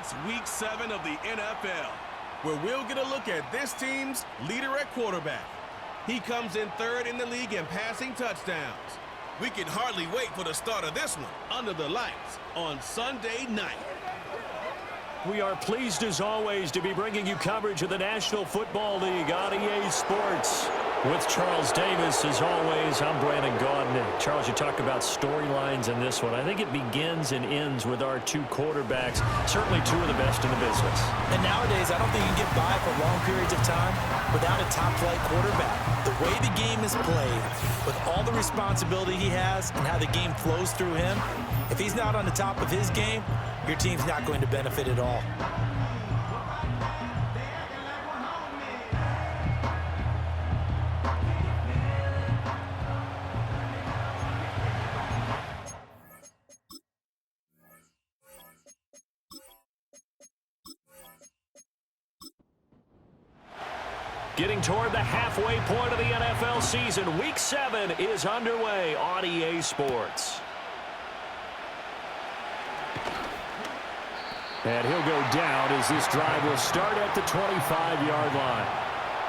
It's Week 7 of the NFL, where we'll get a look at this team's leader at quarterback. He comes in third in the league in passing touchdowns. We can hardly wait for the start of this one under the lights on Sunday night. We are pleased, as always, to be bringing you coverage of the National Football League on EA Sports. With Charles Davis, as always, I'm Brandon Gaudin. Charles, you talk about storylines in this one. I think it begins and ends with our two quarterbacks, certainly two of the best in the business. And nowadays, I don't think you can get by for long periods of time without a top-flight quarterback. The way the game is played, with all the responsibility he has and how the game flows through him, if he's not on the top of his game, your team's not going to benefit at all. Getting toward the halfway point of the NFL season, Week 7 is underway on EA Sports. And he'll go down as this drive will start at the 25-yard line.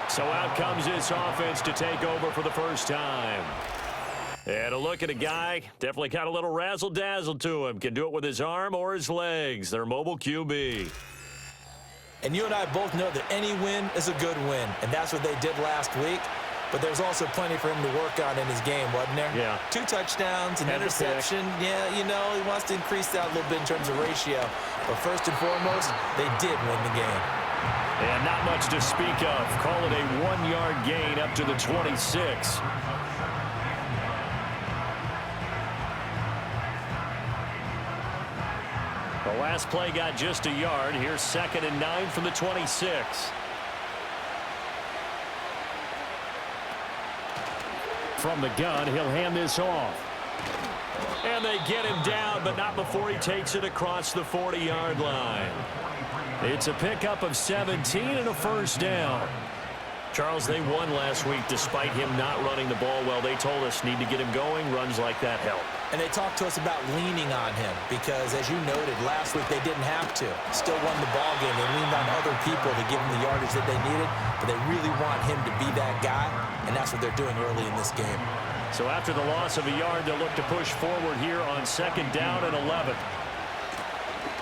So out comes this offense to take over for the first time. And a look at a guy, definitely got a little razzle-dazzle to him. Can do it with his arm or his legs. Their mobile QB. And you and I both know that any win is a good win, and that's what they did last week. But there's also plenty for him to work on in his game, wasn't there? Yeah. 2 touchdowns, an interception. Yeah, you know, he wants to increase that a little bit in terms of ratio. But first and foremost, they did win the game. And not much to speak of. Call it a 1-yard gain up to the 26. The last play got just a yard. Here's 2nd and 9 from the 26. From the gun, he'll hand this off. And they get him down, but not before he takes it across the 40-yard line. It's a pickup of 17 and a first down. Charles, they won last week despite him not running the ball well. They told us need to get him going. Runs like that help. And they talked to us about leaning on him because, as you noted, last week they didn't have to. Still won the ball game. They leaned on other people to give them the yardage that they needed, but they really want him to be that guy, and that's what they're doing early in this game. So after the loss of a yard, they'll look to push forward here on 2nd down and 11.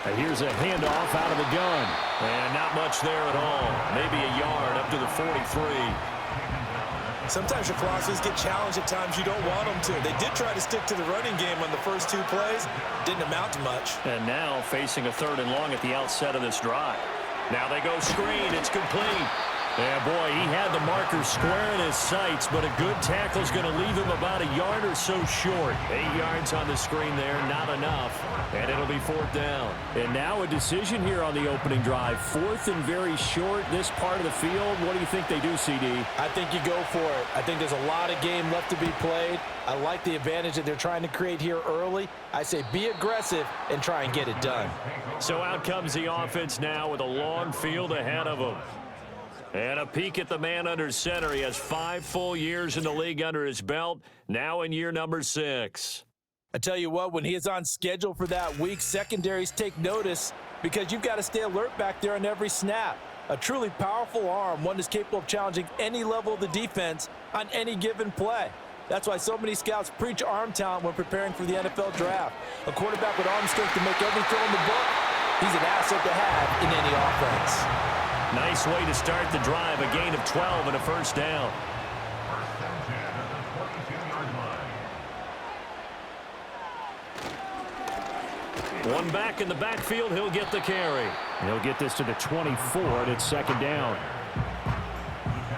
And here's a handoff out of the gun. And not much there at all. Maybe a yard up to the 43. Sometimes your philosophies get challenged at times you don't want them to. They did try to stick to the running game on the first 2 plays. Didn't amount to much. And now facing a 3rd and long at the outset of this drive. Now they go screen. It's complete. Yeah, boy, he had the marker square in his sights, but a good tackle is going to leave him about a yard or so short. 8 yards on the screen there, not enough. And it'll be 4th down. And now a decision here on the opening drive. 4th and very short, this part of the field. What do you think they do, CD? I think you go for it. I think there's a lot of game left to be played. I like the advantage that they're trying to create here early. I say be aggressive and try and get it done. So out comes the offense now with a long field ahead of them. And a peek at the man under center. He has 5 full years in the league under his belt, now in year number 6. I tell you what, when he is on schedule for that week, secondaries take notice because you've got to stay alert back there on every snap. A truly powerful arm, one that's capable of challenging any level of the defense on any given play. That's why so many scouts preach arm talent when preparing for the NFL draft. A quarterback with arm strength to make every throw in the book, he's an asset to have in any offense. Nice way to start the drive, a gain of 12 and a first down. One back in the backfield, he'll get the carry. He'll get this to the 24, and it's 2nd down.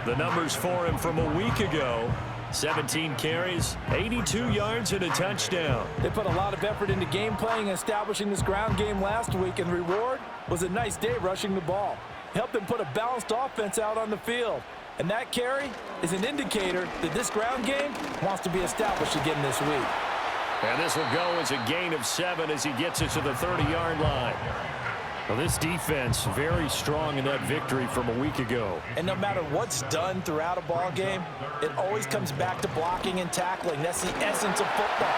The numbers for him from a week ago. 17 carries, 82 yards, and a touchdown. They put a lot of effort into game playing and establishing this ground game last week, and the reward was a nice day rushing the ball. Helped them put a balanced offense out on the field. And that carry is an indicator that this ground game wants to be established again this week. And this will go as a gain of 7 as he gets it to the 30-yard line. Well, this defense very strong in that victory from a week ago. And no matter what's done throughout a ball game, it always comes back to blocking and tackling. That's the essence of football.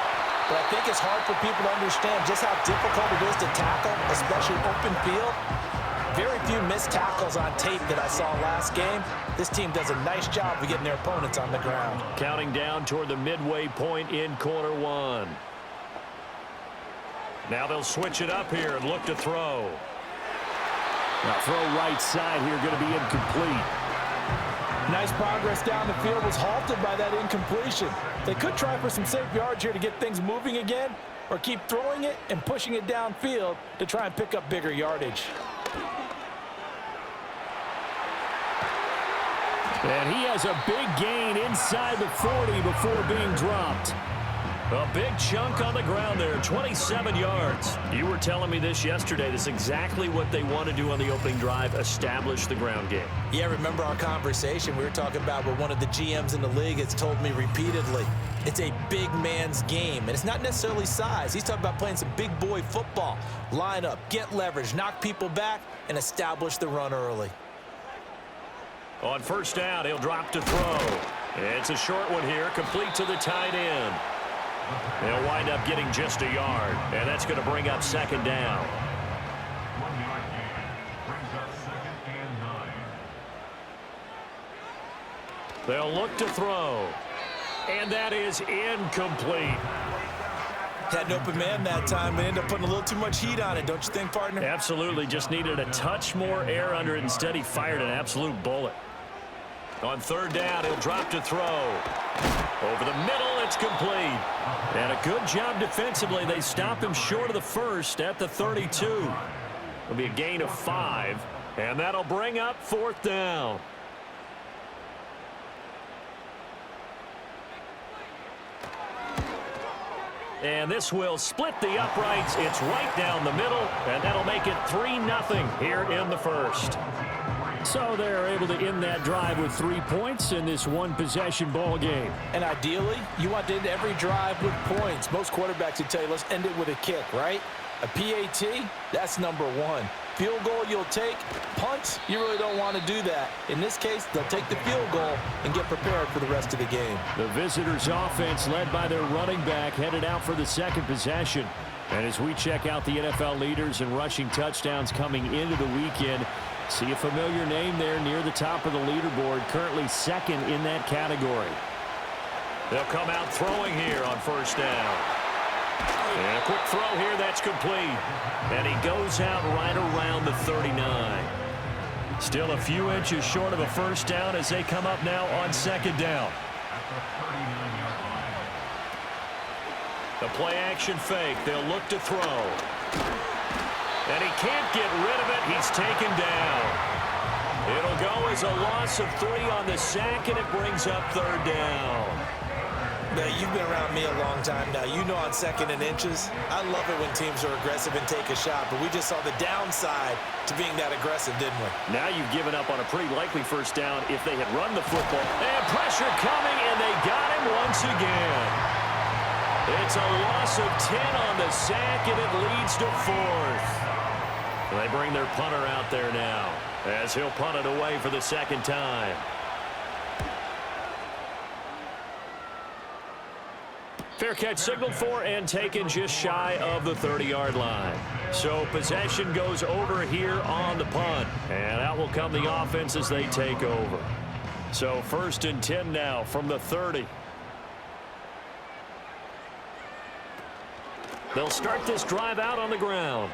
but I think it's hard for people to understand just how difficult it is to tackle, especially open field. Very few missed tackles on tape that I saw last game. This team does a nice job of getting their opponents on the ground. Counting down toward the midway point in quarter one. Now they'll switch it up here and look to throw. Now throw right side here, going to be incomplete. Nice progress down the field was halted by that incompletion. They could try for some safe yards here to get things moving again, or keep throwing it and pushing it downfield to try and pick up bigger yardage. And he has a big gain inside the 40 before being dropped. A big chunk on the ground there, 27 yards. You were telling me this yesterday. This is exactly what they want to do on the opening drive, establish the ground game. Yeah, remember our conversation? We were talking about what one of the GMs in the league has told me repeatedly. It's a big man's game, and it's not necessarily size. He's talking about playing some big boy football. Line up, get leverage, knock people back, and establish the run early. On first down, he'll drop to throw. It's a short one here, complete to the tight end. They'll wind up getting just a yard, and that's going to bring up second down. 1 yard gain brings up 2nd and 9. They'll look to throw, and that is incomplete. Had an open man that time, but ended up putting a little too much heat on it, don't you think, partner? Absolutely, just needed a touch more air under it. Instead, he fired an absolute bullet. On third down, he'll drop to throw. Over the middle, it's complete. And a good job defensively. They stop him short of the first at the 32. It'll be a gain of 5, and that'll bring up fourth down. And this will split the uprights. It's right down the middle, and that'll make it 3-0 here in the first. So they're able to end that drive with 3 points in this one-possession ball game. And ideally, you want to end every drive with points. Most quarterbacks would tell you, let's end it with a kick, right? A PAT, that's number 1. Field goal you'll take. Punts, you really don't want to do that. In this case, they'll take the field goal and get prepared for the rest of the game. The visitors' offense, led by their running back, headed out for the second possession. And as we check out the NFL leaders in rushing touchdowns coming into the weekend, see a familiar name there near the top of the leaderboard, currently second in that category. They'll come out throwing here on first down. And a quick throw here, that's complete. And he goes out right around the 39. Still a few inches short of a first down as they come up now on second down. The play action fake, they'll look to throw. And he can't get rid of it. He's taken down. It'll go as a loss of 3 on the sack, and it brings up third down. Now, you've been around me a long time now. You know on 2nd and inches, I love it when teams are aggressive and take a shot, but we just saw the downside to being that aggressive, didn't we? Now you've given up on a pretty likely first down if they had run the football. And pressure coming, and they got him once again. It's a loss of 10 on the sack, and it leads to 4th. They bring their punter out there now as he'll punt it away for the second time. Fair catch signaled for and taken just shy of the 30-yard line. So possession goes over here on the punt. And out will come the offense as they take over. So 1st and 10 now from the 30. They'll start this drive out on the ground.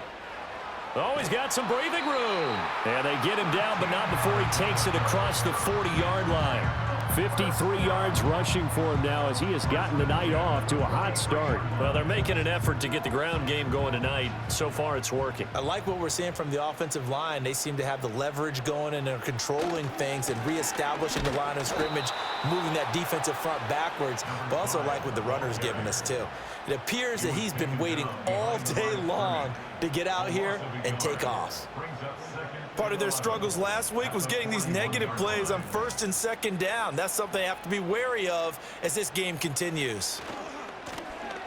Oh, he's got some breathing room. And they get him down, but not before he takes it across the 40-yard line. 53 yards rushing for him now as he has gotten the night off to a hot start. Well, they're making an effort to get the ground game going tonight. So far, it's working. I like what we're seeing from the offensive line. They seem to have the leverage going, and they're controlling things and reestablishing the line of scrimmage, moving that defensive front backwards. But also like what the runner's giving us, too. It appears that he's been waiting all day long to get out here and take off. Part of their struggles last week was getting these negative plays on 1st and 2nd down. That's something they have to be wary of as this game continues.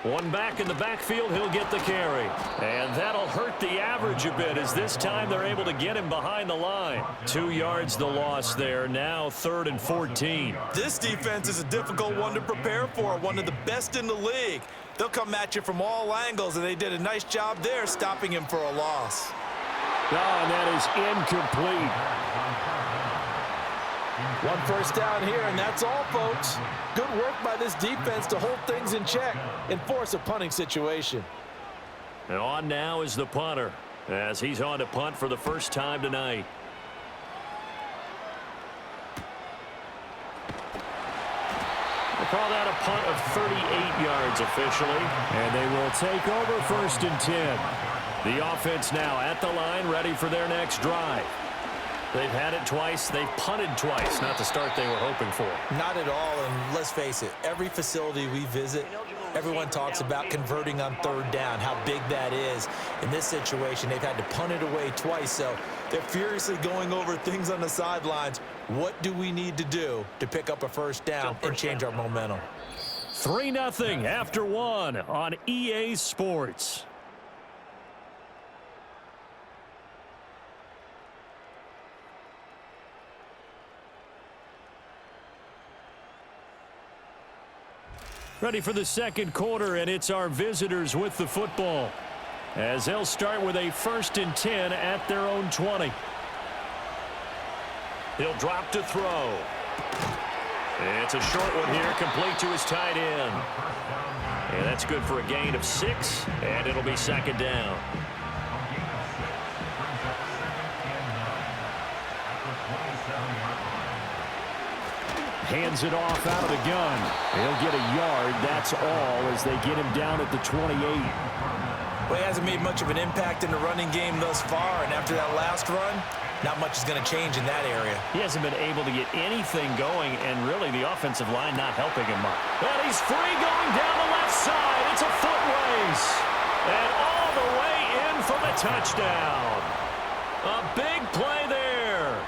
One back in the backfield, he'll get the carry. And that'll hurt the average a bit as this time they're able to get him behind the line. 2 yards the loss there, now 3rd and 14. This defense is a difficult one to prepare for, one of the best in the league. They'll come at you from all angles, and they did a nice job there stopping him for a loss. Oh, and that is incomplete. One first down here, and that's all, folks. Good work by this defense to hold things in check and force a punting situation. And on now is the punter, as he's on to punt for the first time tonight. They call that a punt of 38 yards officially, and they will take over 1st and 10. The offense now at the line, ready for their next drive. They've had it twice. They've punted twice. Not the start they were hoping for. Not at all, and let's face it, every facility we visit, everyone talks about converting on 3rd down, how big that is. In this situation, they've had to punt it away twice, so they're furiously going over things on the sidelines. What do we need to do to pick up a 1st down and change our momentum? 3-0 after 1 on EA Sports. Ready for the second quarter, and it's our visitors with the football, as they'll start with a 1st and 10 at their own 20. He'll drop to throw. It's a short one here, complete to his tight end. And that's good for a gain of 6, and it'll be 2nd down. Hands it off out of the gun. He'll get a yard, that's all, as they get him down at the 28. Well, he hasn't made much of an impact in the running game thus far, and after that last run, not much is going to change in that area. He hasn't been able to get anything going, and really the offensive line not helping him much. But he's free going down the left side. It's a foot race. And all the way in for the touchdown. A big play there.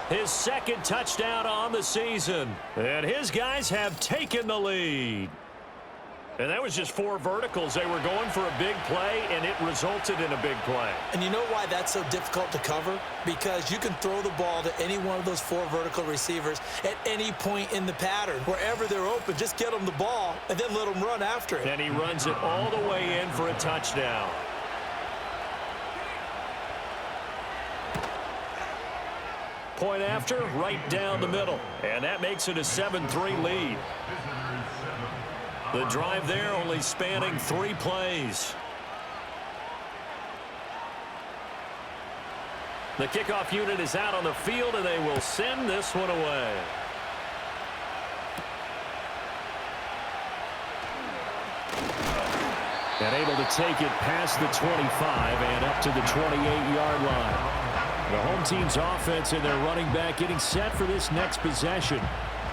His 2nd touchdown on the season. And his guys have taken the lead. And that was just 4 verticals. They were going for a big play, and it resulted in a big play. And you know why that's so difficult to cover? Because you can throw the ball to any one of those 4 vertical receivers at any point in the pattern. Wherever they're open, just get them the ball and then let them run after it. And he runs it all the way in for a touchdown. Point after, right down the middle. And that makes it a 7-3 lead. The drive there only spanning 3 plays. The kickoff unit is out on the field, and they will send this one away. And able to take it past the 25 and up to the 28-yard line. The home team's offense and their running back getting set for this next possession.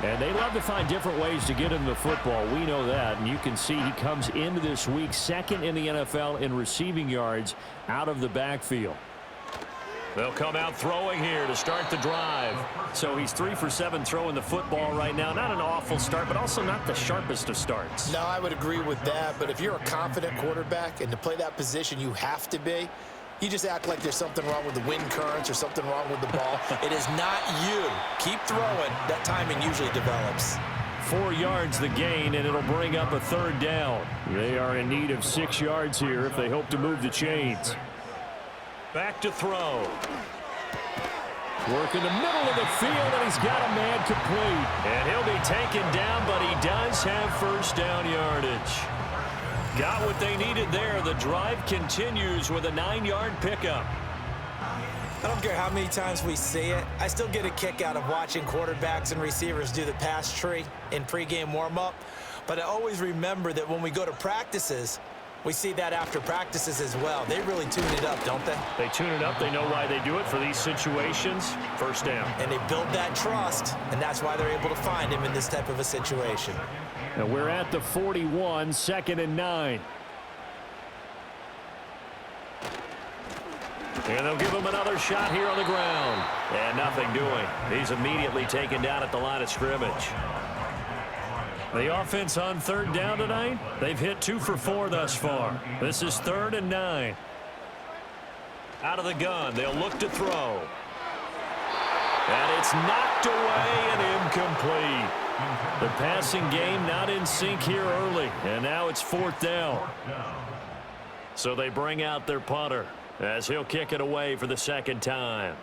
And they love to find different ways to get him the football. We know that. And you can see he comes into this week 2nd in the NFL in receiving yards out of the backfield. They'll come out throwing here to start the drive. So he's 3 for 7 throwing the football right now. Not an awful start, but also not the sharpest of starts. No, I would agree with that. But if you're a confident quarterback and to play that position, you have to be. You just act like there's something wrong with the wind currents or something wrong with the ball. It is not you. Keep throwing. That timing usually develops. 4 yards the gain, and it'll bring up a 3rd down. They are in need of 6 yards here if they hope to move the chains. Back to throw. Work in the middle of the field, and he's got a man complete. And he'll be taken down, but he does have 1st down yardage. Got what they needed there. The drive continues with a 9-yard pickup. I don't care how many times we see it. I still get a kick out of watching quarterbacks and receivers do the pass tree in pregame warm-up. But I always remember that when we go to practices, we see that after practices as well. They really tune it up, don't they? They tune it up. They know why they do it for these situations. 1st down. And they build that trust, and that's why they're able to find him in this type of a situation. And we're at the 41, 2nd and 9. And they'll give him another shot here on the ground. And nothing doing. He's immediately taken down at the line of scrimmage. The offense on 3rd down tonight, they've hit 2 for 4 thus far. This is 3rd and 9. Out of the gun, they'll look to throw. And it's knocked away and incomplete. The passing game not in sync here early, and now it's 4th down. So they bring out their punter as he'll kick it away for the 2nd time.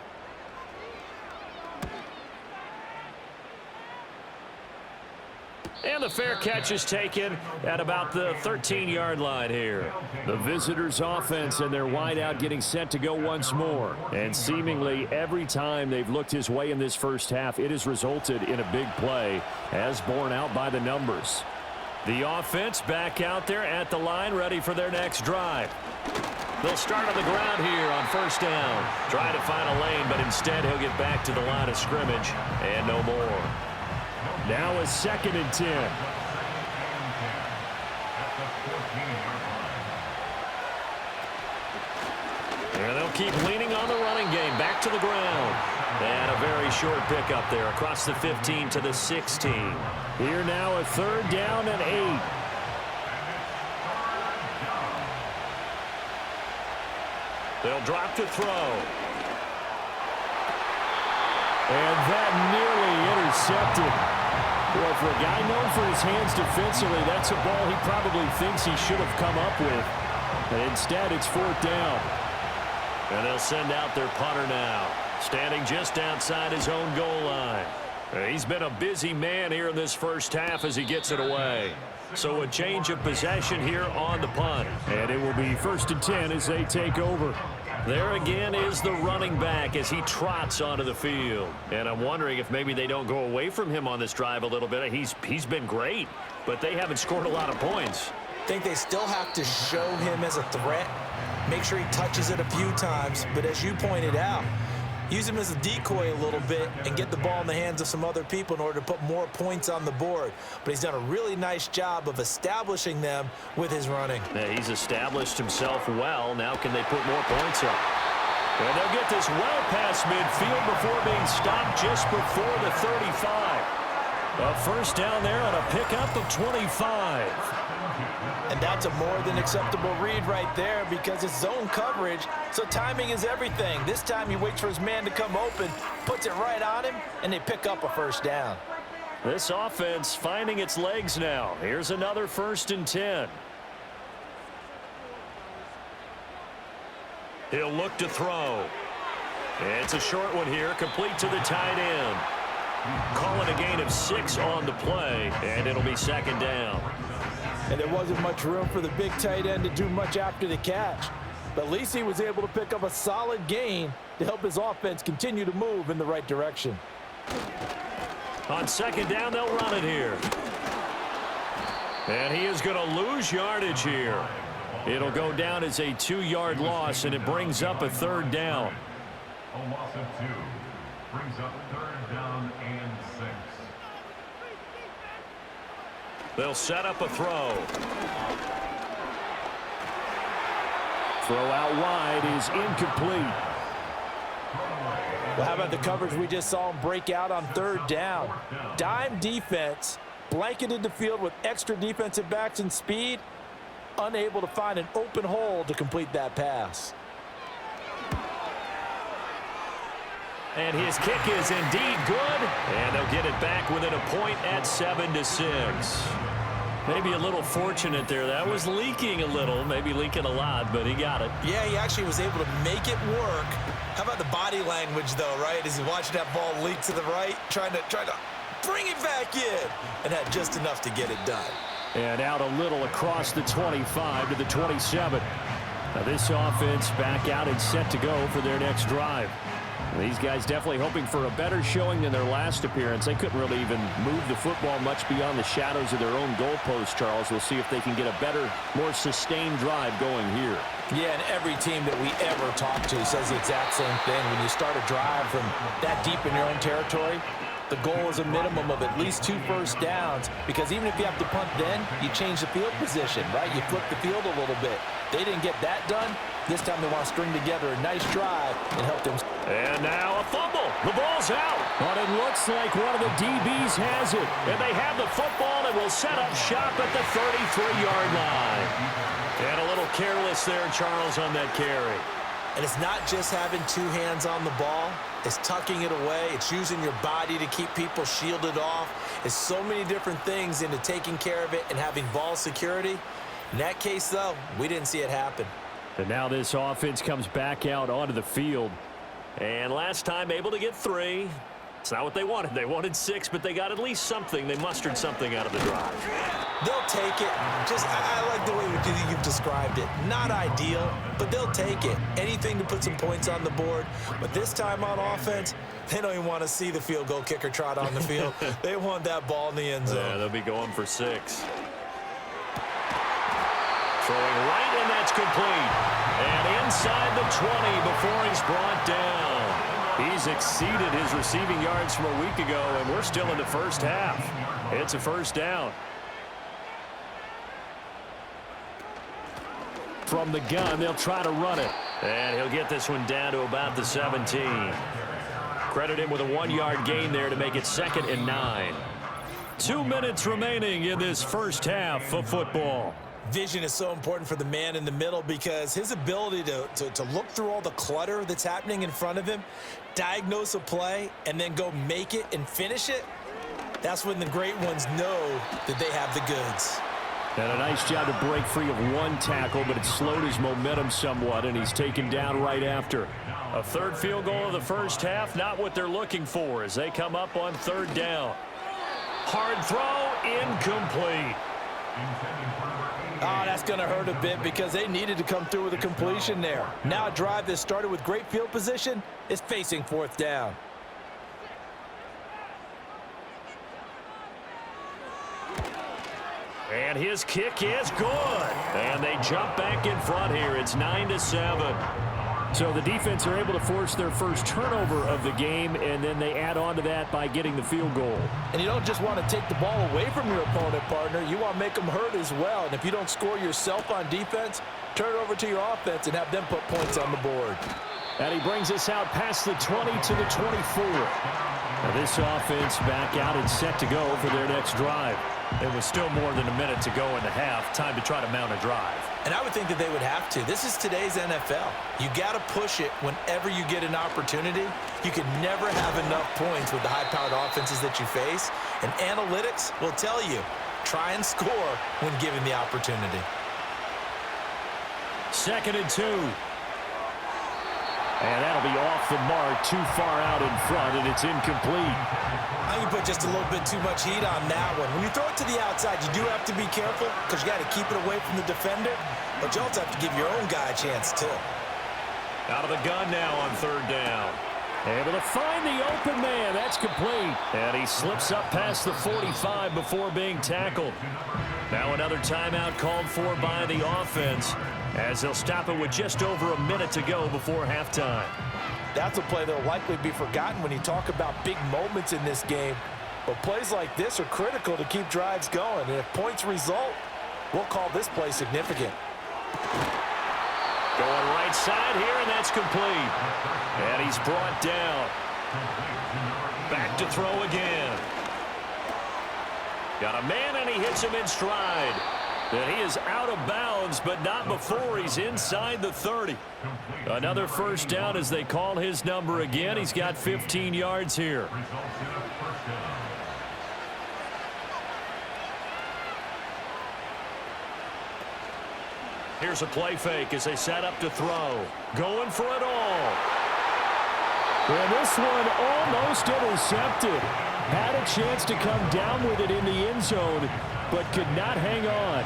And the fair catch is taken at about the 13-yard line here. The visitors' offense and their wideout getting set to go once more. And seemingly every time they've looked his way in this first half, it has resulted in a big play, as borne out by the numbers. The offense back out there at the line, ready for their next drive. They'll start on the ground here on 1st down. Trying to find a lane, but instead he'll get back to the line of scrimmage and no more. Now a 2nd and 10. And they'll keep leaning on the running game. Back to the ground. And a very short pickup there across the 15 to the 16. Here now a 3rd down and 8. They'll drop to throw. And that nearly intercepted. Well, for a guy known for his hands defensively, that's a ball he probably thinks he should have come up with. And instead, it's 4th down. And they'll send out their punter now, standing just outside his own goal line. He's been a busy man here in this first half as he gets it away. So a change of possession here on the punt. And it will be 1st and 10 as they take over. There again is the running back as he trots onto the field. And I'm wondering if maybe they don't go away from him on this drive a little bit. He's been great, but they haven't scored a lot of points. I think they still have to show him as a threat. Make sure he touches it a few times. But as you pointed out, use him as a decoy a little bit and get the ball in the hands of some other people in order to put more points on the board. But he's done a really nice job of establishing them with his running. Yeah, he's established himself well. Now can they put more points up? And they'll get this well past midfield before being stopped just before the 35. A 1st down there on a pickup of 25. And that's a more than acceptable read right there because it's zone coverage, so timing is everything. This time he waits for his man to come open, puts it right on him, and they pick up a 1st down. This offense finding its legs now. Here's another 1st and 10. He'll look to throw. It's a short one here, complete to the tight end. Call it a gain of 6 on the play, and it'll be 2nd down. And there wasn't much room for the big tight end to do much after the catch. But at least he was able to pick up a solid gain to help his offense continue to move in the right direction. On 2nd down, they'll run it here. And he is going to lose yardage here. It'll go down as a 2-yard loss, and it brings up a 3rd down. A loss of 2 brings up 3rd down and 6. They'll set up a throw. Throw out wide is incomplete. Well, how about the coverage we just saw him break out on 3rd down? Dime defense, blanketed the field with extra defensive backs and speed, unable to find an open hole to complete that pass. And his kick is indeed good. And they'll get it back within a point at 7-6. Maybe a little fortunate there. That was leaking a little, maybe leaking a lot, but he got it. Yeah, he actually was able to make it work. How about the body language, though, right? As he's watching that ball leak to the right, trying to bring it back in, and had just enough to get it done. And out a little across the 25 to the 27. Now this offense back out and set to go for their next drive. These guys definitely hoping for a better showing than their last appearance. They couldn't really even move the football much beyond the shadows of their own goalpost, Charles. We'll see if they can get a better, more sustained drive going here. Yeah, and every team that we ever talk to says the exact same thing. When you start a drive from that deep in your own territory, the goal is a minimum of at least 2 first downs, because even if you have to punt then, you change the field position, right? You flip the field a little bit. They didn't get that done. This time they want to string together a nice drive and help them. And now a fumble. The ball's out. But it looks like one of the DBs has it. And they have the football and will set up shop at the 33-yard line. And a little careless there, Charles, on that carry. And it's not just having two hands on the ball. It's tucking it away. It's using your body to keep people shielded off. It's so many different things into taking care of it and having ball security. In that case, though, we didn't see it happen. And now this offense comes back out onto the field. And last time able to get 3. It's not what they wanted. They wanted 6, but they got at least something. They mustered something out of the drive. They'll take it. I like the way you've described it. Not ideal, but they'll take it. Anything to put some points on the board. But this time on offense, they don't even want to see the field goal kicker trot on the field. They want that ball in the end zone. Yeah, they'll be going for 6. Throwing right, and that's complete. And inside the 20 before he's brought down. He's exceeded his receiving yards from a week ago, and we're still in the first half. It's a first down. From the gun, they'll try to run it. And he'll get this one down to about the 17. Credit him with a 1-yard gain there to make it 2nd and 9. 2 minutes remaining in this first half of football. Vision is so important for the man in the middle because his ability to look through all the clutter that's happening in front of him, diagnose a play, and then go make it and finish it, that's when the great ones know that they have the goods. And a nice job to break free of 1 tackle, but it slowed his momentum somewhat, and he's taken down right after. A 3rd field goal of the first half, not what they're looking for as they come up on 3rd down. Hard throw, incomplete. Oh, that's going to hurt a bit because they needed to come through with a completion there. Now a drive that started with great field position is facing 4th down. And his kick is good. And they jump back in front here. It's 9-7. So the defense are able to force their first turnover of the game, and then they add on to that by getting the field goal. And you don't just want to take the ball away from your opponent, partner. You want to make them hurt as well. And if you don't score yourself on defense, turn it over to your offense and have them put points on the board. And he brings us out past the 20 to the 24. Now this offense back out and set to go for their next drive. It was still more than a minute to go in the half. Time to try to mount a drive. And I would think that they would have to. This is today's NFL. You got to push it whenever you get an opportunity. You can never have enough points with the high-powered offenses that you face. And analytics will tell you, try and score when given the opportunity. 2nd and 2. And that'll be off the mark, too far out in front, and it's incomplete. I think you put just a little bit too much heat on that one. When you throw it to the outside, you do have to be careful because you got to keep it away from the defender, but you also have to give your own guy a chance too. Out of the gun now on 3rd down. Able to find the open man. That's complete. And he slips up past the 45 before being tackled. Now another timeout called for by the offense as they'll stop it with just over a minute to go before halftime. That's a play that will likely be forgotten when you talk about big moments in this game. But plays like this are critical to keep drives going. And if points result, we'll call this play significant. Going right side here, and that's complete. And he's brought down. Back to throw again. Got a man, and he hits him in stride. And he is out of bounds, but not before he's inside the 30. Another first down as they call his number again. He's got 15 yards here. Here's a play fake as they set up to throw. Going for it all. And this one almost intercepted. Had a chance to come down with it in the end zone, but could not hang on.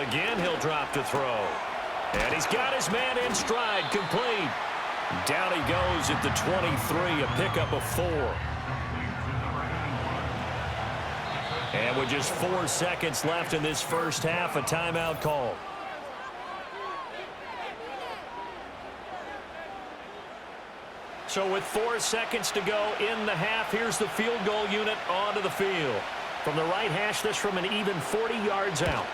Again, he'll drop to throw. And he's got his man in stride, complete. Down he goes at the 23, a pickup of 4. And with just 4 seconds left in this first half, a timeout call. So with 4 seconds to go in the half, here's the field goal unit onto the field. From the right hash, this from an even 40 yards out.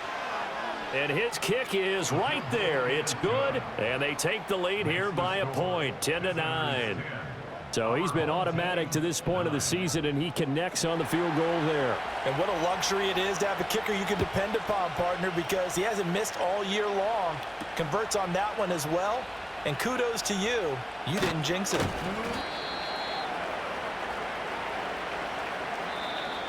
And his kick is right there. It's good, and they take the lead here by a point, 10-9. So he's been automatic to this point of the season, and he connects on the field goal there. And what a luxury it is to have a kicker you can depend upon, partner, because he hasn't missed all year long. Converts on that one as well. And kudos to you. You didn't jinx it.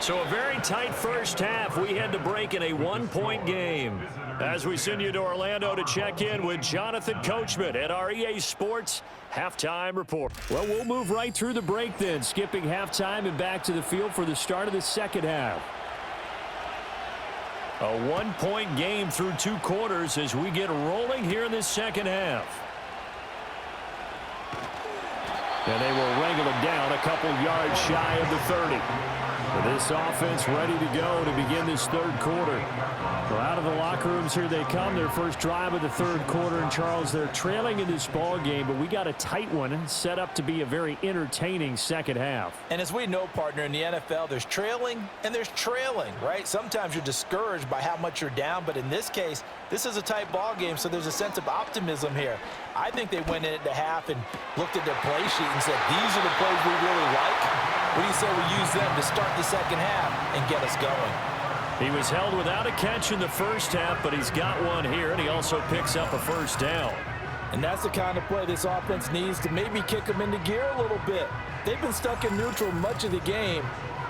So a very tight first half. We had to break in a one-point game. As we send you to Orlando to check in with Jonathan Coachman at our EA Sports Halftime Report. Well, we'll move right through the break then, skipping halftime and back to the field for the start of the second half. A one-point game through 2 quarters as we get rolling here in this second half. And they will wrangle it down a couple yards shy of the 30. This offense ready to go to begin this third quarter. Well, out of the locker rooms here they come. Their first drive of the third quarter. And, Charles, they're trailing in this ball game, but we got a tight one set up to be a very entertaining second half. And as we know, partner, in the NFL, there's trailing and there's trailing, right? Sometimes you're discouraged by how much you're down, but in this case, this is a tight ball game, so there's a sense of optimism here. I think they went into half and looked at their play sheet and said, these are the plays we really like. What do you say we use them to start the second half and get us going? He was held without a catch in the first half, but he's got one here, and he also picks up a first down. And that's the kind of play this offense needs to maybe kick them into gear a little bit. They've been stuck in neutral much of the game.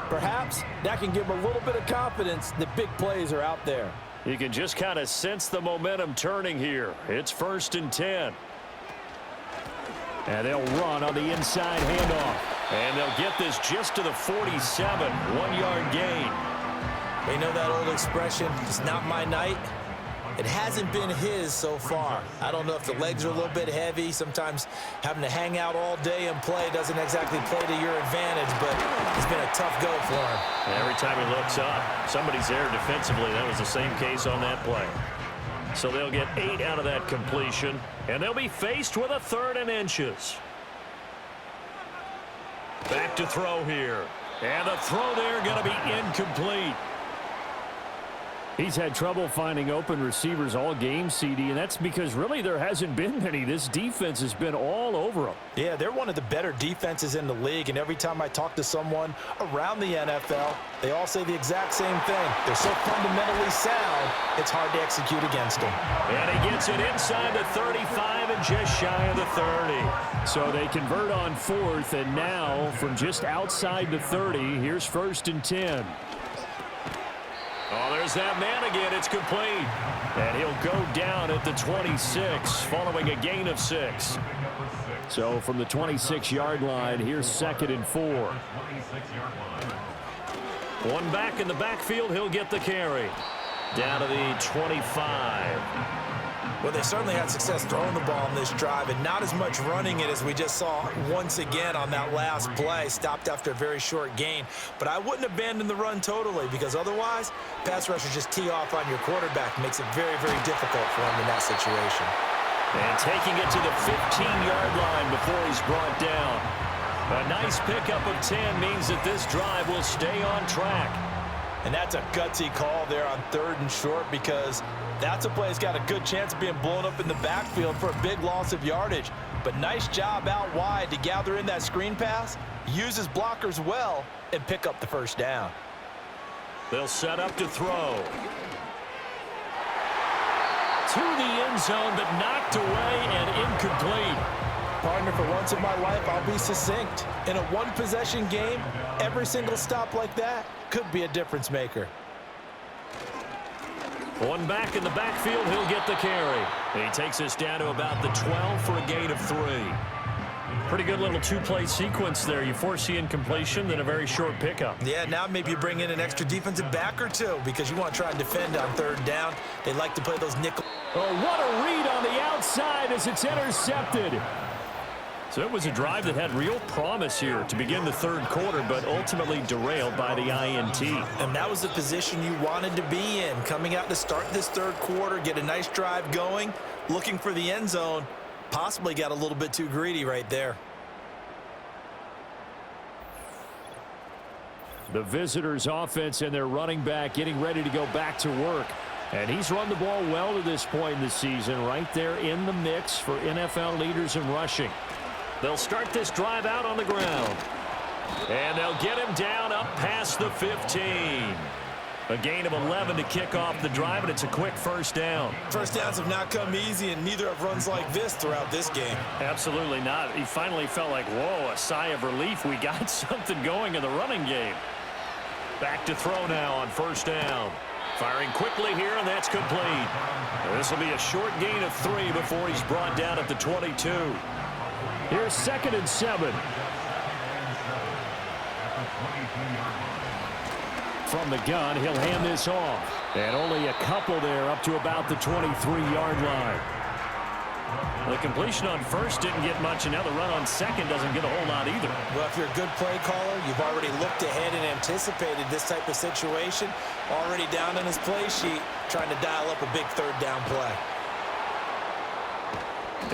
Perhaps that can give them a little bit of confidence that big plays are out there. You can just kind of sense the momentum turning here. It's 1st and 10. And they'll run on the inside handoff. And they'll get this just to the 47, 1-yard gain. You know that old expression, it's not my night? It hasn't been his so far. I don't know if the legs are a little bit heavy. Sometimes having to hang out all day and play doesn't exactly play to your advantage, but it's been a tough go for him. And every time he looks up, somebody's there defensively. That was the same case on that play. So they'll get 8 out of that completion, and they'll be faced with a 3rd and inches. Back to throw here. And the throw there going to be incomplete. He's had trouble finding open receivers all game, CD, and that's because really there hasn't been many. This defense has been all over them. Yeah, they're one of the better defenses in the league, and every time I talk to someone around the NFL, they all say the exact same thing. They're so fundamentally sound, it's hard to execute against them. And he gets it inside the 35 and just shy of the 30. So they convert on 4th, and now from just outside the 30, here's 1st and 10. Oh, there's that man again. It's complete. And he'll go down at the 26 following a gain of 6. So from the 26-yard line, here's 2nd and 4. One back in the backfield. He'll get the carry. Down to the 25. Well, they certainly had success throwing the ball on this drive and not as much running it as we just saw once again on that last play. Stopped after a very short gain. But I wouldn't abandon the run totally because otherwise, pass rushers just tee off on your quarterback. Makes it very, very difficult for him in that situation. And taking it to the 15-yard line before he's brought down. A nice pickup of 10 means that this drive will stay on track. And that's a gutsy call there on 3rd and short because that's a play that's got a good chance of being blown up in the backfield for a big loss of yardage. But nice job out wide to gather in that screen pass, use his blockers well, and pick up the first down. They'll set up to throw. To the end zone, but knocked away and incomplete. Partner, for once in my life, I'll be succinct. In a one-possession game, every single stop like that could be a difference maker. One back in the backfield, he'll get the carry. He takes us down to about the 12 for a gain of 3. Pretty good little 2-play sequence there. You force the incompletion, then a very short pickup. Yeah, now maybe you bring in an extra defensive back or two because you want to try and defend on 3rd down. They like to play those nickel. Oh, what a read on the outside as it's intercepted. So it was a drive that had real promise here to begin the 3rd quarter, but ultimately derailed by the INT. And that was the position you wanted to be in, coming out to start this 3rd quarter, get a nice drive going, looking for the end zone. Possibly got a little bit too greedy right there. The visitors' offense and their running back getting ready to go back to work. And he's run the ball well to this point in the season, right there in the mix for NFL leaders in rushing. They'll start this drive out on the ground. And they'll get him down up past the 15. A gain of 11 to kick off the drive, and it's a quick first down. First downs have not come easy, and neither have runs like this throughout this game. Absolutely not. He finally felt like, whoa, a sigh of relief. We got something going in the running game. Back to throw now on first down. Firing quickly here, and that's complete. This will be a short gain of 3 before he's brought down at the 22. Here's 2nd and 7. From the gun, he'll hand this off. And only a couple there up to about the 23-yard line. The completion on first didn't get much, and now the run on second doesn't get a whole lot either. Well, if you're a good play caller, you've already looked ahead and anticipated this type of situation. Already down on his play sheet, trying to dial up a big third down play.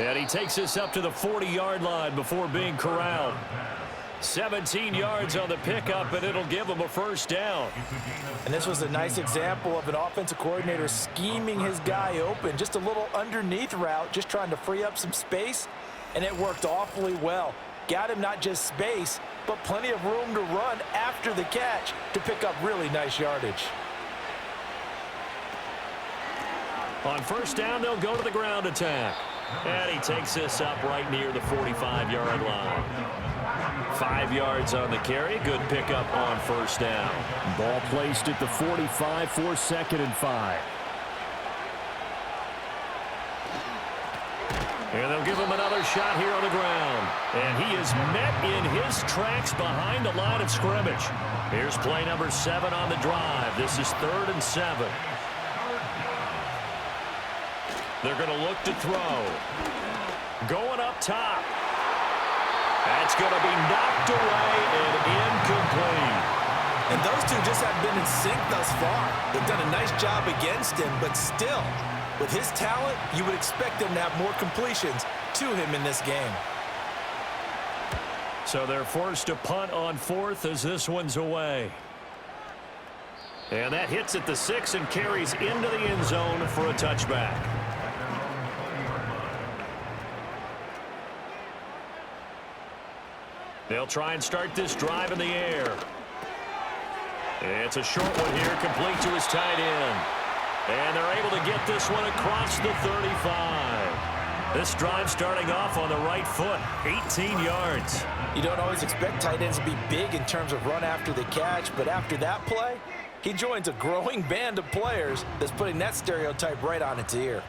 And he takes this up to the 40-yard line before being corralled. 17 yards on the pickup, and it'll give him a first down. And this was a nice example of an offensive coordinator scheming his guy open. Just a little underneath route, just trying to free up some space, and it worked awfully well. Got him not just space, but plenty of room to run after the catch to pick up really nice yardage. On first down, they'll go to the ground attack. And he takes this up right near the 45-yard line. 5 yards on the carry. Good pickup on first down. Ball placed at the 45 for 2nd and 5. And they'll give him another shot here on the ground. And he is met in his tracks behind the line of scrimmage. Here's play number 7 on the drive. This is 3rd and 7. They're going to look to throw. Going up top. That's going to be knocked away and incomplete. And those two just haven't been in sync thus far. They've done a nice job against him, but still, with his talent, you would expect him to have more completions to him in this game. So they're forced to punt on 4th as this one's away. And that hits at the 6 and carries into the end zone for a touchback. They'll try and start this drive in the air. It's a short one here, complete to his tight end. And they're able to get this one across the 35. This drive starting off on the right foot, 18 yards. You don't always expect tight ends to be big in terms of run after the catch, but after that play, he joins a growing band of players that's putting that stereotype right on its ear.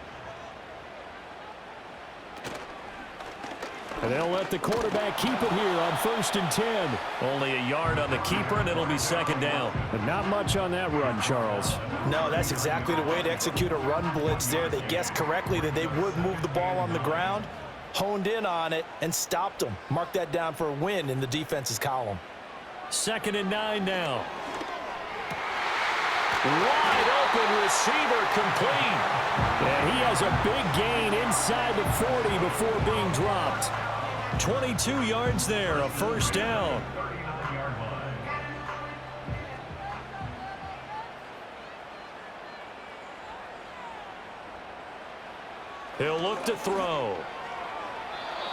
And they'll let the quarterback keep it here on 1st and 10. Only a yard on the keeper, and it'll be 2nd down. But not much on that run, Charles. No, that's exactly the way to execute a run blitz there. They guessed correctly that they would move the ball on the ground, honed in on it, and stopped them. Mark that down for a win in the defense's column. 2nd and 9 now. Wide open receiver complete. And he has a big gain inside the 40 before being dropped. 22 yards there, a first down. He'll look to throw.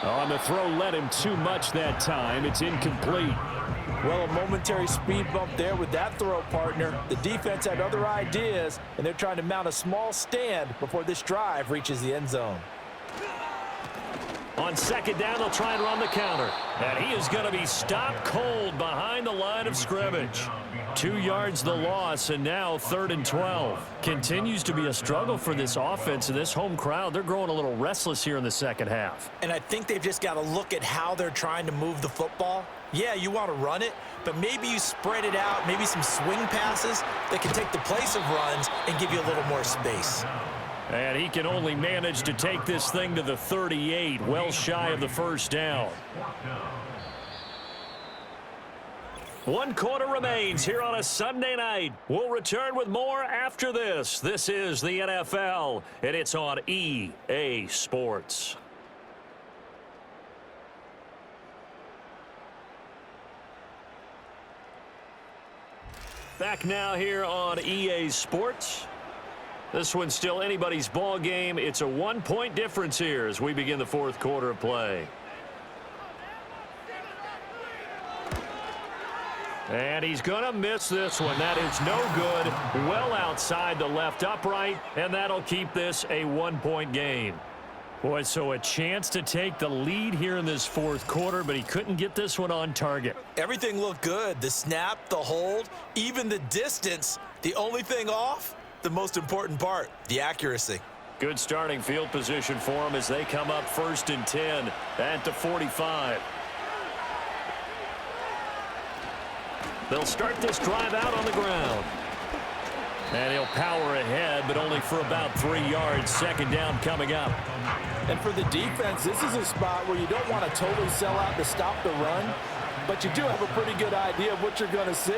On the throw, led him too much that time. It's incomplete. Well, a momentary speed bump there with that throw, partner. The defense had other ideas, and they're trying to mount a small stand before this drive reaches the end zone. On 2nd down, they'll try and run the counter. And he is going to be stopped cold behind the line of scrimmage. 2 yards the loss, and now 3rd and 12. Continues to be a struggle for this offense and this home crowd. They're growing a little restless here in the second half. And I think they've just got to look at how they're trying to move the football. Yeah, you want to run it, but maybe you spread it out, maybe some swing passes that can take the place of runs and give you a little more space. And he can only manage to take this thing to the 38, well shy of the first down. 1 quarter remains here on a Sunday night. We'll return with more after this. This is the NFL, and it's on EA Sports. Back now here on EA Sports. This one's still anybody's ball game. It's a 1-point difference here as we begin the 4th quarter of play. And he's going to miss this one. That is no good. Well outside the left upright, and that'll keep this a 1-point game. Boy, so a chance to take the lead here in this fourth quarter, but he couldn't get this one on target. Everything looked good. The snap, the hold, even the distance. The only thing off, the most important part, the accuracy. Good starting field position for them as they come up 1st and 10 at the 45. They'll start this drive out on the ground. And he'll power ahead, but only for about 3 yards. 2nd down coming up. And for the defense, this is a spot where you don't want to totally sell out to stop the run, but you do have a pretty good idea of what you're going to see.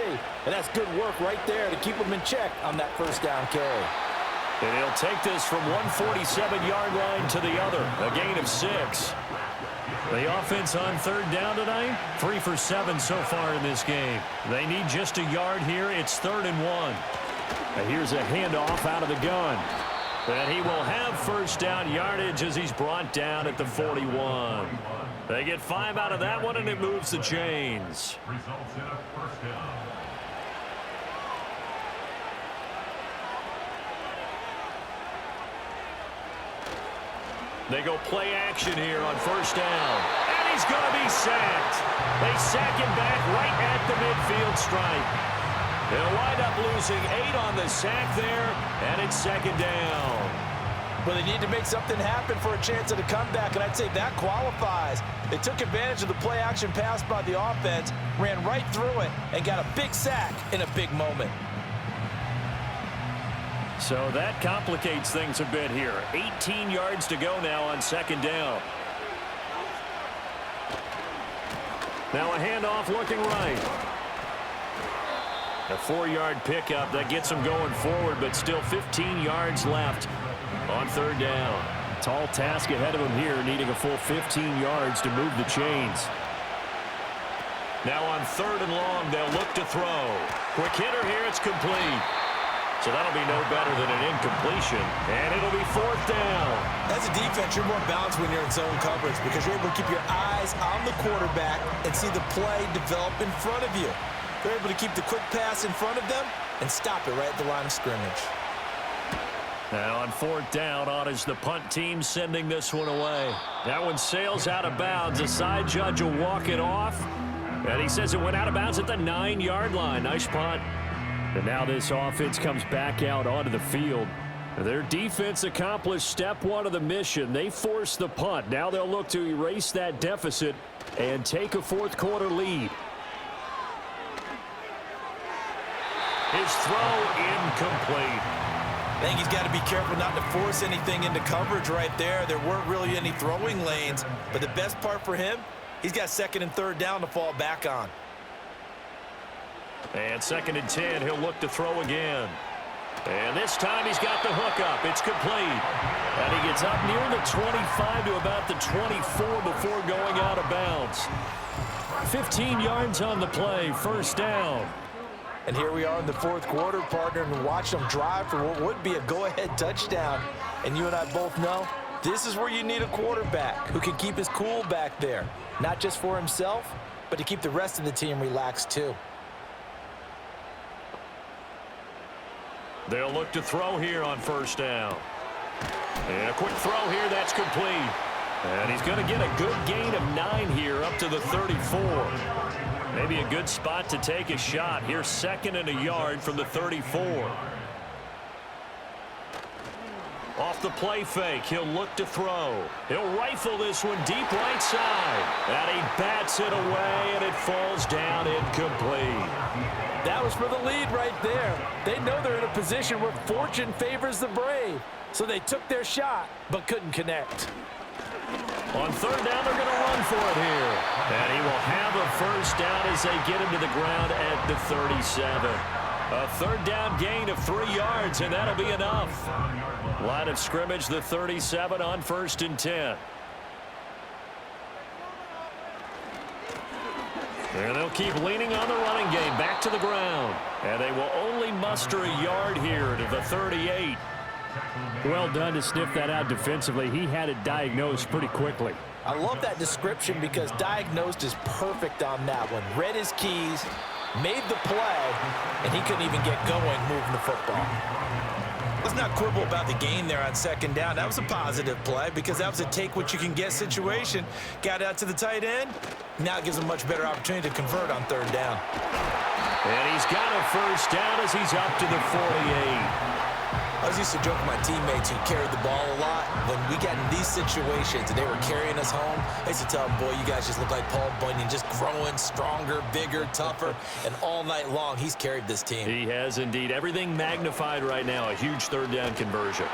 And that's good work right there to keep them in check on that 1st down carry. And he'll take this from 147-yard line to the other, a gain of 6. The offense on 3rd down tonight, 3 for 7 so far in this game. They need just a yard here. It's 3rd and 1. Here's a handoff out of the gun. And he will have 1st down yardage as he's brought down at the 41. They get 5 out of that one, and it moves the chains. Results in a 1st down. They go play action here on 1st down. And he's going to be sacked. They sack him back right at the midfield stripe. They'll wind up losing 8 on the sack there, and it's 2nd down. Well, they need to make something happen for a chance at a comeback, and I'd say that qualifies. They took advantage of the play-action pass by the offense, ran right through it, and got a big sack in a big moment. So that complicates things a bit here. 18 yards to go now on 2nd down. Now a handoff looking right. A 4-yard pickup that gets them going forward, but still 15 yards left on 3rd down. Tall task ahead of him here, needing a full 15 yards to move the chains. Now on 3rd and long, they'll look to throw. Quick hitter here, it's complete. So that'll be no better than an incompletion, and it'll be 4th down. As a defense, you're more balanced when you're in zone coverage because you're able to keep your eyes on the quarterback and see the play develop in front of you. They're able to keep the quick pass in front of them and stop it right at the line of scrimmage. Now on 4th down, on is the punt team sending this one away. That one sails out of bounds. The side judge will walk it off. And he says it went out of bounds at the 9-yard line. Nice punt. And now this offense comes back out onto the field. Their defense accomplished step 1 of the mission. They forced the punt. Now they'll look to erase that deficit and take a 4th quarter lead. His throw incomplete. I think he's got to be careful not to force anything into coverage right there. There weren't really any throwing lanes, but the best part for him, he's got 2nd and 3rd down to fall back on. And 2nd and 10, he'll look to throw again. And this time he's got the hook up. It's complete. And he gets up near the 25 to about the 24 before going out of bounds. 15 yards on the play, 1st down. And here we are in the 4th quarter, partner, and watch them drive for what would be a go-ahead touchdown. And you and I both know this is where you need a quarterback who can keep his cool back there, not just for himself, but to keep the rest of the team relaxed too. They'll look to throw here on 1st down. And a quick throw here, that's complete. And he's going to get a good gain of 9 here up to the 34. Maybe a good spot to take a shot. Here's 2nd and a yard from the 34. Off the play fake, he'll look to throw. He'll rifle this one deep right side. And he bats it away, and it falls down incomplete. That was for the lead right there. They know they're in a position where fortune favors the brave. So they took their shot, but couldn't connect. On 3rd down, they're going to run for it here. And he will have a 1st down as they get him to the ground at the 37. A 3rd down gain of 3 yards, and that'll be enough. Line of scrimmage, the 37 on 1st and 10. And they'll keep leaning on the running game back to the ground. And they will only muster a yard here to the 38. Well done to sniff that out defensively. He had it diagnosed pretty quickly. I love that description because diagnosed is perfect on that one. Read his keys, made the play, and he couldn't even get going moving the football. Let's not quibble about the gain there on second down. That was a positive play because that was a take-what-you-can-get situation. Got out to the tight end. Now it gives him a much better opportunity to convert on third down. And he's got a first down as he's up to the 48. I was used to joke with my teammates who carried the ball a lot. When we got in these situations and they were carrying us home, I used to tell them, boy, you guys just look like Paul Bunyan, just growing stronger, bigger, tougher, and all night long he's carried this team. He has indeed. Everything magnified right now. A huge third down conversion.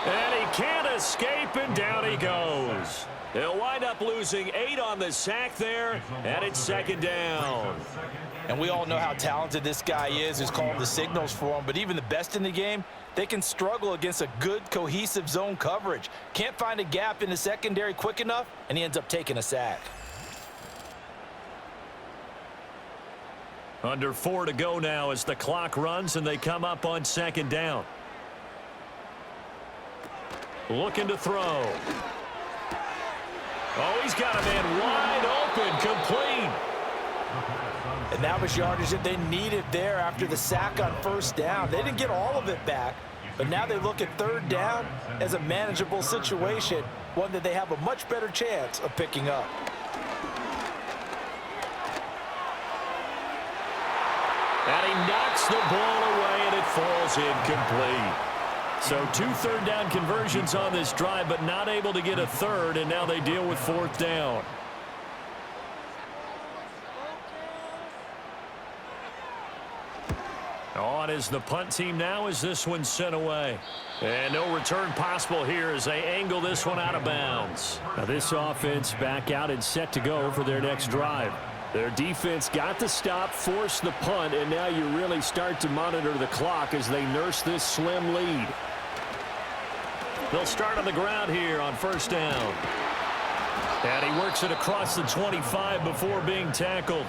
And he can't escape, and down he goes. He'll wind up losing 8 on the sack there, and it's second down. And we all know how talented this guy is who's calling the signals for him, but even the best in the game, they can struggle against a good, cohesive zone coverage. Can't find a gap in the secondary quick enough, and he ends up taking a sack. Under 4 to go now as the clock runs, and they come up on second down. Looking to throw. Oh, he's got a man wide open, complete. And that was yardage that they needed there after the sack on first down. They didn't get all of it back, but now they look at third down as a manageable situation, one that they have a much better chance of picking up. And he knocks the ball away, and it falls incomplete. So 2 third down conversions on this drive, but not able to get a third, and now they deal with fourth down. On is the punt team now as this one's sent away. And no return possible here as they angle this one out of bounds. Now this offense back out and set to go for their next drive. Their defense got the stop, forced the punt, and now you really start to monitor the clock as they nurse this slim lead. They'll start on the ground here on first down. And he works it across the 25 before being tackled.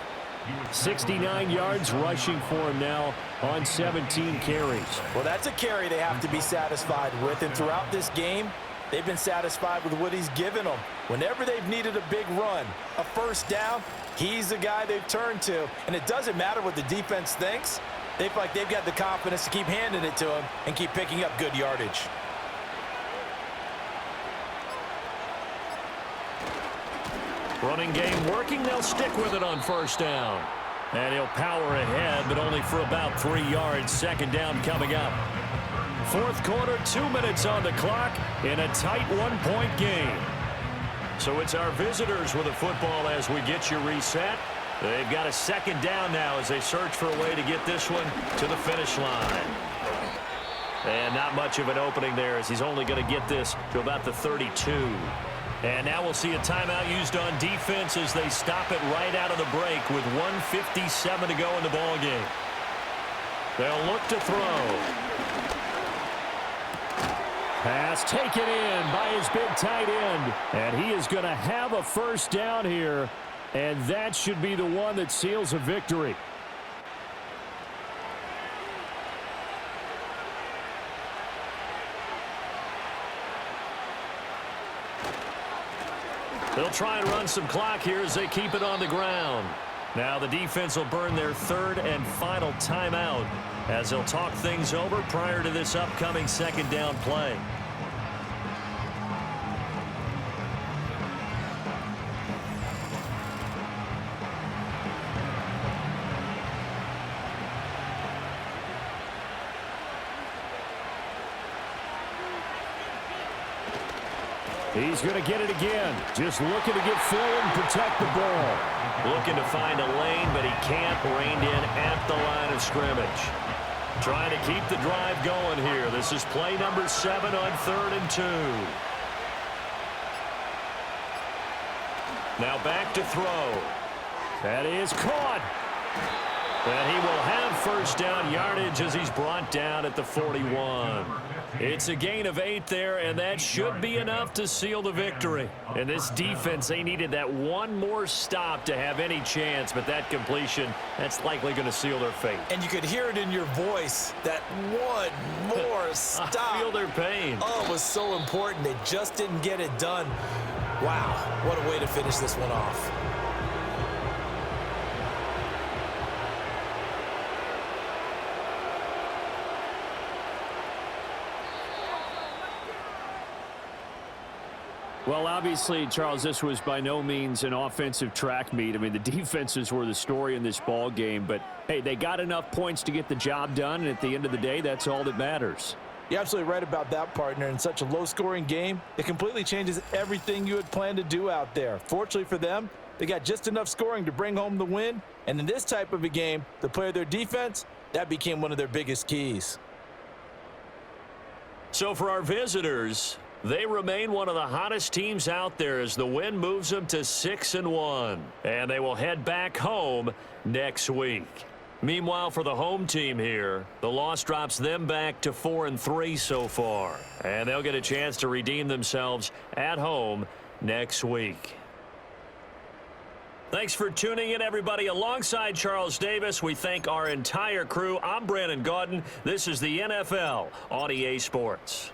69 yards rushing for him now on 17 carries. Well, that's a carry they have to be satisfied with, and throughout this game, they've been satisfied with what he's given them. Whenever they've needed a big run, a first down, he's the guy they've turned to, and it doesn't matter what the defense thinks. They feel like they've got the confidence to keep handing it to him and keep picking up good yardage. Running game working. They'll stick with it on first down. And he'll power ahead, but only for about 3 yards. Second down coming up. Fourth quarter, 2 minutes on the clock in a tight 1-point game. So it's our visitors with the football as we get you reset. They've got a second down now as they search for a way to get this one to the finish line. And not much of an opening there as he's only going to get this to about the 32. And now we'll see a timeout used on defense as they stop it right out of the break with 1:57 to go in the ball game. They'll look to throw. Pass taken in by his big tight end. And he is going to have a first down here. And that should be the one that seals a victory. They'll try and run some clock here as they keep it on the ground. Now the defense will burn their third and final timeout as they'll talk things over prior to this upcoming second down play. He's going to get it again. Just looking to get Phil and protect the ball. Looking to find a lane, but he can't. Reined in at the line of scrimmage. Trying to keep the drive going here. This is play number 7 on 3rd and 2. Now back to throw. That is caught. And he will have first down yardage as he's brought down at the 41. It's a gain of 8 there, and that should be enough to seal the victory. And this defense, they needed that one more stop to have any chance, but that completion, that's likely going to seal their fate. And you could hear it in your voice, that one more stop. I feel their pain. Oh, it was so important. They just didn't get it done. Wow, what a way to finish this one off. Well, obviously, Charles, this was by no means an offensive track meet. I mean, the defenses were the story in this ball game. But, hey, they got enough points to get the job done, and at the end of the day, that's all that matters. You're absolutely right about that, partner. In such a low-scoring game, it completely changes everything you had planned to do out there. Fortunately for them, they got just enough scoring to bring home the win. And in this type of a game, to play their defense, that became one of their biggest keys. So for our visitors, they remain one of the hottest teams out there as the win moves them to 6-1. And they will head back home next week. Meanwhile, for the home team here, the loss drops them back to 4-3 so far. And they'll get a chance to redeem themselves at home next week. Thanks for tuning in, everybody. Alongside Charles Davis, we thank our entire crew. I'm Brandon Gaudin. This is the NFL on EA Sports.